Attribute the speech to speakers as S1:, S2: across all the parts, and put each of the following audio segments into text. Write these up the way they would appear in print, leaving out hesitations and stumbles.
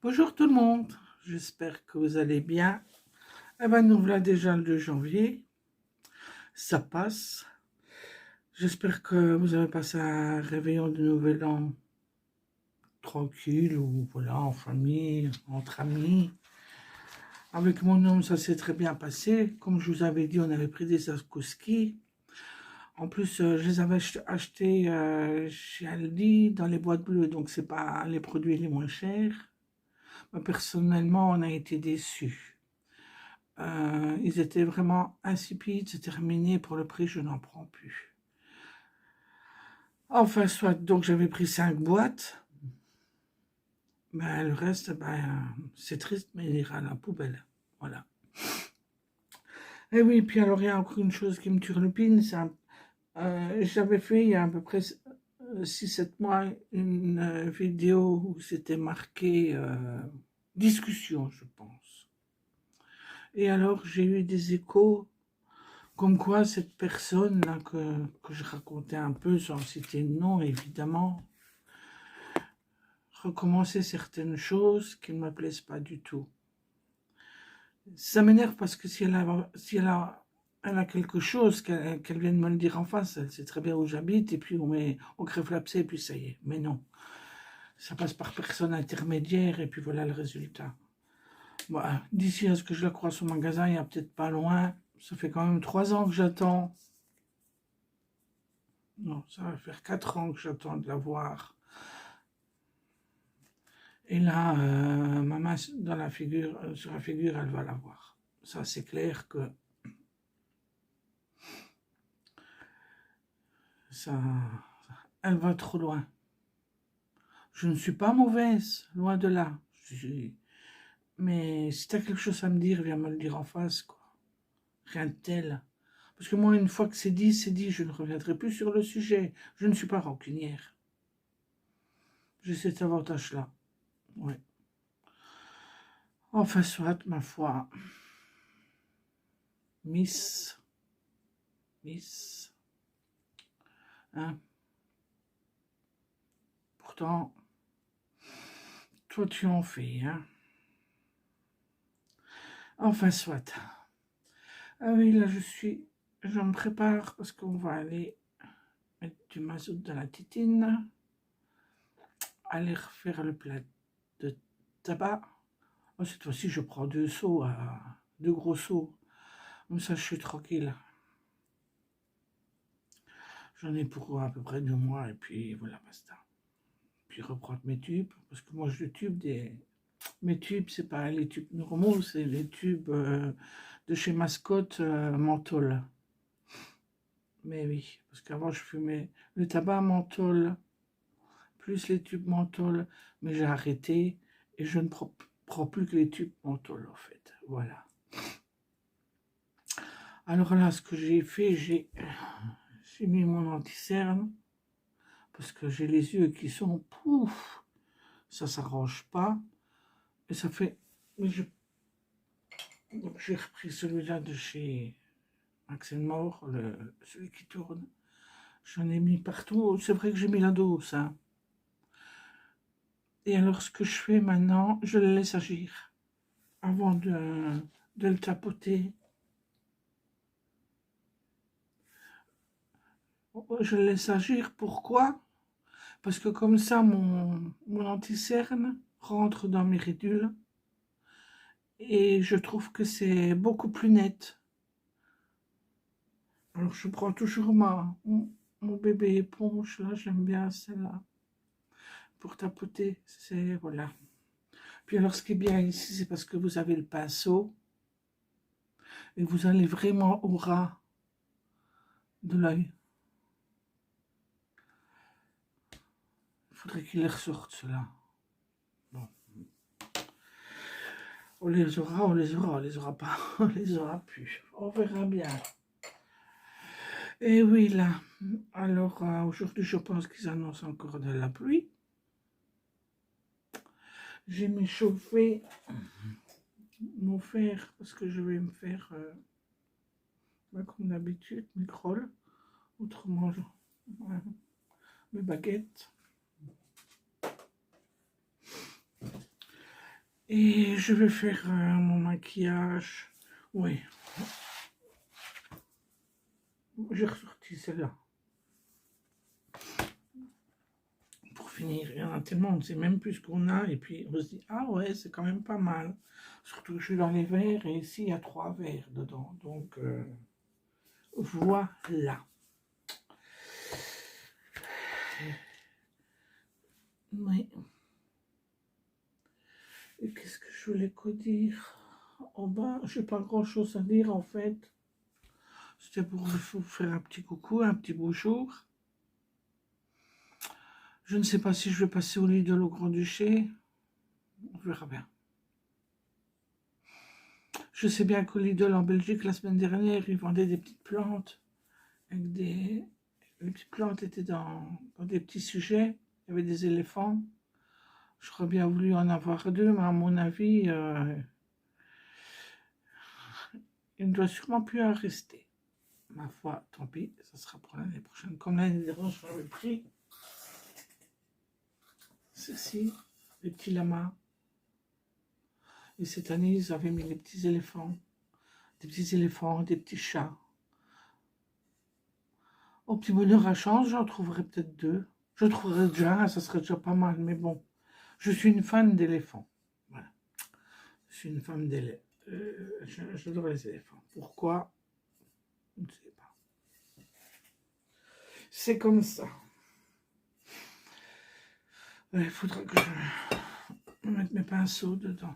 S1: Bonjour tout le monde, j'espère que vous allez bien. Eh ben, nous voilà déjà le 2 janvier, ça passe. J'espère que vous avez passé un réveillon de Nouvel An tranquille ou voilà, en famille, entre amis. Avec mon homme, ça s'est très bien passé. Comme je vous avais dit, on avait pris des akouski. En plus, je les avais achetés chez Aldi dans les boîtes bleues, donc c'est pas les produits les moins chers. Mais personnellement, on a été déçus. Ils étaient vraiment insipides, c'est terminé, pour le prix, je n'en prends plus. Enfin, soit, donc j'avais pris 5 boîtes, mais le reste, c'est triste, mais il ira à la poubelle. Voilà. Et oui, puis alors il y a encore une chose qui me turlupine, j'avais fait il y a à peu près 6-7 mois une vidéo où c'était marqué discussion, je pense. Et alors j'ai eu des échos comme quoi cette personne là que je racontais un peu, sans citer de nom évidemment, recommençait certaines choses qui ne me plaisent pas du tout. Ça m'énerve parce que si elle a quelque chose, qu'elle vienne me le dire en face, elle sait très bien où j'habite, et puis on crève l'abcès, et puis ça y est. Mais non, ça passe par personne intermédiaire, et puis voilà le résultat. Voilà. D'ici à ce que je la croise au magasin, il n'y a peut-être pas loin, ça fait quand même 3 ans que j'attends. Non, ça va faire 4 ans que j'attends de la voir. Et là, ma main dans la figure, sur la figure, elle va la voir. Ça, c'est clair que ça, elle va trop loin. Je ne suis pas mauvaise, loin de là. Mais si tu as quelque chose à me dire, viens me le dire en face, quoi. Rien de tel. Parce que moi, une fois que c'est dit, je ne reviendrai plus sur le sujet. Je ne suis pas rancunière. J'ai cet avantage-là. Ouais. Enfin, soit, ma foi. Miss. Hein. Pourtant, toi, tu en fais, hein. Enfin, soit. Ah oui, là, je me prépare parce qu'on va aller mettre du mazout dans la titine, aller refaire le plat de tabac. Oh, cette fois-ci, je prends 2 gros seaux. Comme ça, je suis tranquille. J'en ai pour à peu près 2 mois et puis voilà, basta. Puis reprendre mes tubes, parce que moi, mes tubes, c'est pas les tubes normaux, c'est les tubes de chez Mascotte menthol. Mais oui, parce qu'avant, je fumais le tabac menthol, plus les tubes menthol, mais j'ai arrêté et je ne prends plus que les tubes menthol, en fait. Voilà. Alors là, ce que j'ai fait, j'ai mis mon anti-cerne, parce que j'ai les yeux qui sont pouf, ça s'arrange pas, et ça fait. Donc j'ai repris celui-là de chez Axel Mort, celui qui tourne. J'en ai mis partout. C'est vrai que j'ai mis la dose, hein. Et alors, ce que je fais maintenant, je le laisse agir avant de le tapoter. Je le laisse agir. Pourquoi? Parce que comme ça, mon anti-cerne rentre dans mes ridules et je trouve que c'est beaucoup plus net. Alors, je prends toujours mon bébé éponge, là, j'aime bien celle-là, pour tapoter. Voilà. Puis alors, ce qui est bien ici, c'est parce que vous avez le pinceau et vous allez vraiment au ras de l'œil. Il faudrait qu'il les ressorte, cela. Bon. On les aura pas, on les aura plus. On verra bien. Et oui, là. Alors, aujourd'hui, je pense qu'ils annoncent encore de la pluie. J'ai mis chauffer mon fer parce que je vais me faire, comme d'habitude, mes crolles. Autrement, mes baguettes. Et je vais faire mon maquillage. Oui, j'ai ressorti celle-là. Pour finir, il y en a tellement, on ne sait même plus ce qu'on a. Et puis on se dit, ah ouais, c'est quand même pas mal. Surtout que je suis dans les verres et ici il y a 3 verres dedans. Donc voilà. Oui. Et qu'est-ce que je voulais dire? En bas, je n'ai pas grand-chose à dire en fait. C'était pour vous faire un petit coucou, un petit bonjour. Je ne sais pas si je vais passer au Lidl au Grand-Duché. On verra bien. Je sais bien qu'au Lidl en Belgique, la semaine dernière, ils vendaient des petites plantes. Avec des... Les petites plantes étaient dans des petits sujets. Il y avait des éléphants. J'aurais bien voulu en avoir 2, mais à mon avis, il ne doit sûrement plus en rester. Ma foi, tant pis, ça sera pour l'année prochaine. Comme l'année dernière, j'avais pris ceci, les petits lamas. Et cette année, ils avaient mis les petits éléphants. Des petits éléphants, des petits chats. Au petit bonheur à chance, j'en trouverai peut-être 2. Je trouverais déjà, ça serait déjà pas mal, mais bon. Je suis une fan d'éléphants. Voilà. Je suis une fan d'éléphants. J'adore les éléphants. Pourquoi? Je ne sais pas. C'est comme ça. Il faudra que je mette mes pinceaux dedans.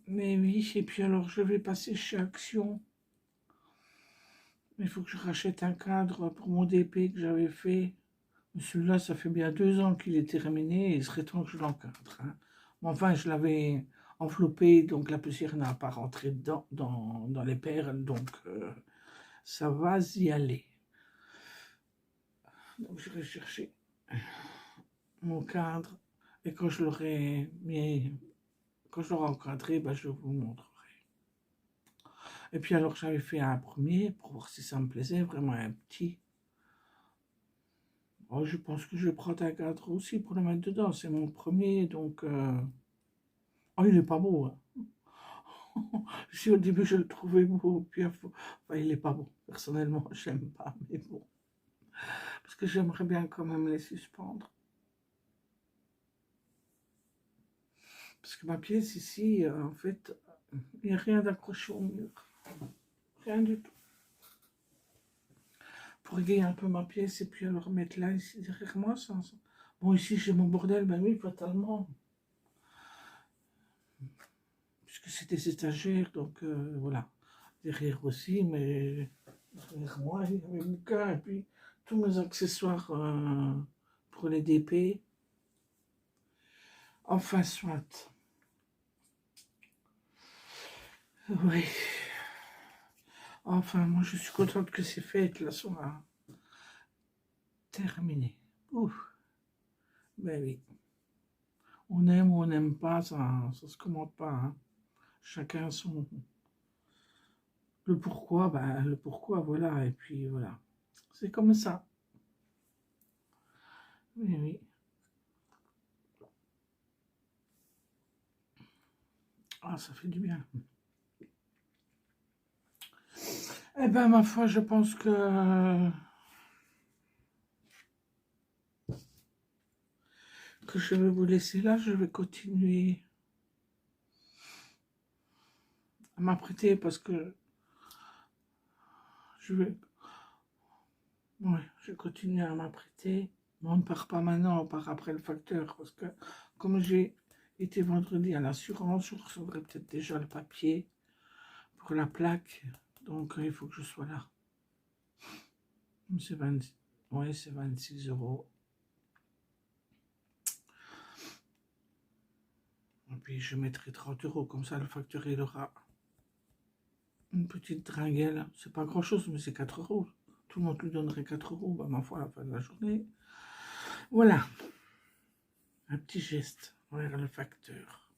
S1: Mais oui, et puis alors je vais passer chez Action. Il faut que je rachète un cadre pour mon DP que j'avais fait. Celui-là, ça fait bien 2 ans qu'il est terminé et il serait temps que je l'encadre. Hein. Mais enfin, je l'avais enveloppé, donc la poussière n'a pas rentré dedans, dans les perles, donc ça va y aller. Donc je vais chercher mon cadre et quand je l'aurai mis, quand je l'aurai encadré, ben, je vous montrerai. Et puis alors j'avais fait un premier pour voir si ça me plaisait, vraiment un petit. Oh, je pense que je vais prendre un cadre aussi pour le mettre dedans, c'est mon premier, donc... Oh, il est pas beau, hein. Si au début je le trouvais beau, puis enfin, il est pas beau. Personnellement, j'aime pas, mais bon. Parce que j'aimerais bien quand même les suspendre. Parce que ma pièce ici, en fait, il n'y a rien d'accroché au mur. Rien du tout. Pour égayer un peu ma pièce et puis alors mettre là, ici, derrière moi. Bon, ici, j'ai mon bordel, ben oui, totalement. Puisque c'est des étagères, donc voilà. Derrière aussi, mais derrière moi, il y avait mon cas et puis tous mes accessoires pour les DP. Enfin, soit. Oui. Enfin, moi, je suis contente que ces fêtes là soient terminées. Ouf. Ben oui. On aime ou on n'aime pas, ça se commande pas. Hein. Chacun son. Le pourquoi, ben, le pourquoi, voilà. Et puis voilà. C'est comme ça. Oui, oui. Ah, ça fait du bien. Eh ben, ma foi, je pense que je vais vous laisser là. Je vais continuer à m'apprêter parce que je vais, ouais, je vais continuer à m'apprêter. Mais on ne part pas maintenant, on part après le facteur parce que comme j'ai été vendredi à l'assurance, je recevrai peut-être déjà le papier pour la plaque. Donc il faut que je sois là. C'est 20, ouais, c'est 26 euros. Et puis je mettrai 30 euros, comme ça le facteur il aura une petite tringuelle. C'est pas grand chose, mais c'est 4 euros. Tout le monde lui donnerait 4 euros, bah, ma foi, à la fin de la journée. Voilà, un petit geste envers le facteur.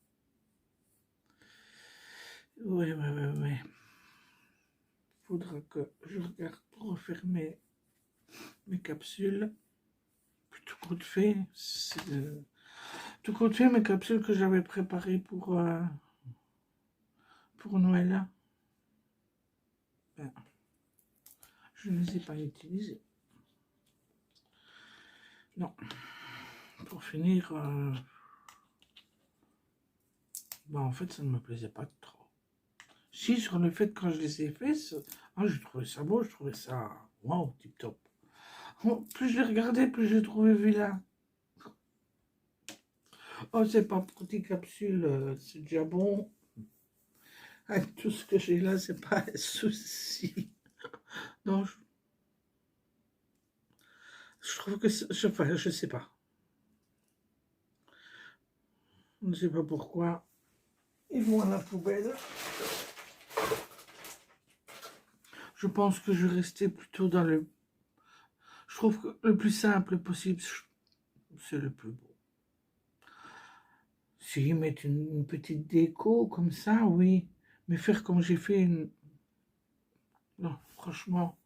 S1: Ouais, ouais, ouais, ouais. Faudra que je regarde pour refermer mes capsules. Puis tout compte fait, Tout compte fait, mes capsules que j'avais préparées pour Noël, ben, je ne les ai pas utilisées. Non. Pour finir, ben, en fait, ça ne me plaisait pas trop. Si, sur le fait, quand je les ai fait, je trouvais ça beau, je trouvais ça, waouh, tip top. Plus je les regardais, plus je les trouvais vilains. Oh, c'est pas pour tes capsules, c'est déjà bon. Avec tout ce que j'ai là, c'est pas un souci. Non, je trouve que, enfin, je sais pas. Je ne sais pas pourquoi. Ils vont à la poubelle. Je pense que je vais rester plutôt dans le... Je trouve que le plus simple possible, c'est le plus beau. S'ils mettent une petite déco comme ça, oui. Mais faire comme j'ai fait Non, franchement,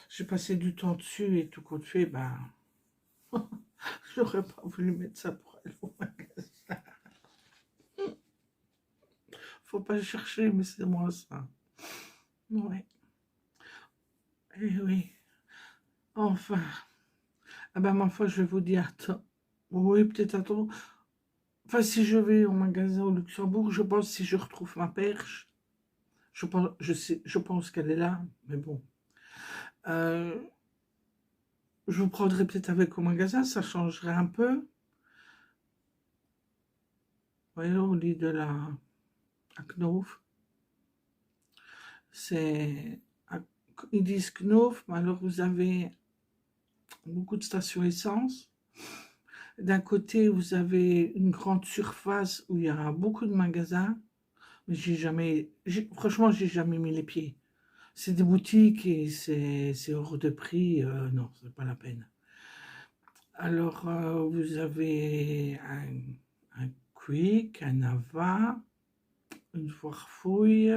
S1: j'ai passé du temps dessus et tout compte fait, ben... J'aurais pas voulu mettre ça pour aller au magasin. Faut pas chercher, mais c'est moi ça. Ouais. Eh oui. Enfin. Ah ben, ma foi, je vais vous dire, attends. Oui, peut-être attends. Enfin, si je vais au magasin au Luxembourg, je pense si je retrouve ma perche, je pense qu'elle est là, mais bon. Euh, je vous prendrai peut-être avec au magasin, ça changerait un peu. Vous voyez, au lit de la à Knof. Ils disent Knof, mais alors vous avez beaucoup de stations essence. D'un côté, vous avez une grande surface où il y a beaucoup de magasins, mais franchement, j'ai jamais mis les pieds. C'est des boutiques et c'est hors de prix, non, c'est pas la peine. Alors, vous avez un Quick, un Ava, une Farfouille.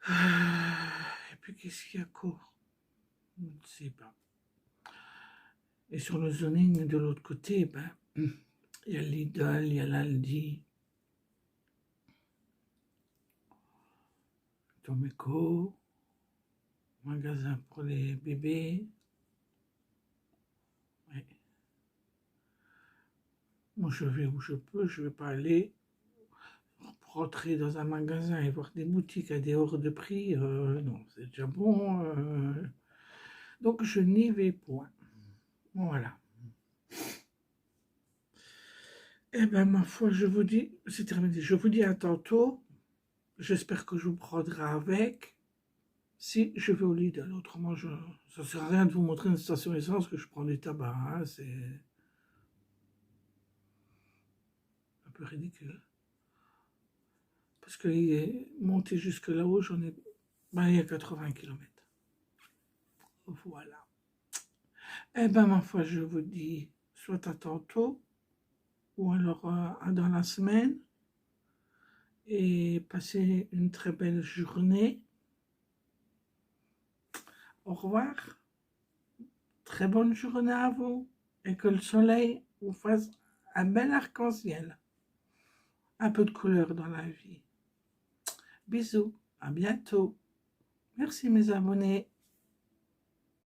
S1: Et puis, qu'est-ce qu'il y a encore? Je ne sais pas. Et sur le zoning de l'autre côté, ben, il y a Lidl, il y a l'Aldi, Tomeco, magasin pour les bébés. Ouais. Moi, je vais où je peux, je ne vais pas aller pour rentrer dans un magasin et voir des boutiques à des hors de prix. Non, c'est déjà bon. Donc, je n'y vais point. Voilà. Eh bien, ma foi, je vous dis, c'est terminé. Je vous dis à tantôt. J'espère que je vous prendrai avec. Si je vais au Lidl, autrement, ça ne sert à rien de vous montrer une station essence que je prends du tabac. Hein, c'est un peu ridicule. Parce qu'il est monté jusque là-haut, il y a 80 km. Voilà. Eh bien, ma foi, je vous dis, soit à tantôt, ou alors dans la semaine, et passez une très belle journée. Au revoir. Très bonne journée à vous, et que le soleil vous fasse un bel arc-en-ciel. Un peu de couleur dans la vie. Bisous, à bientôt. Merci mes abonnés.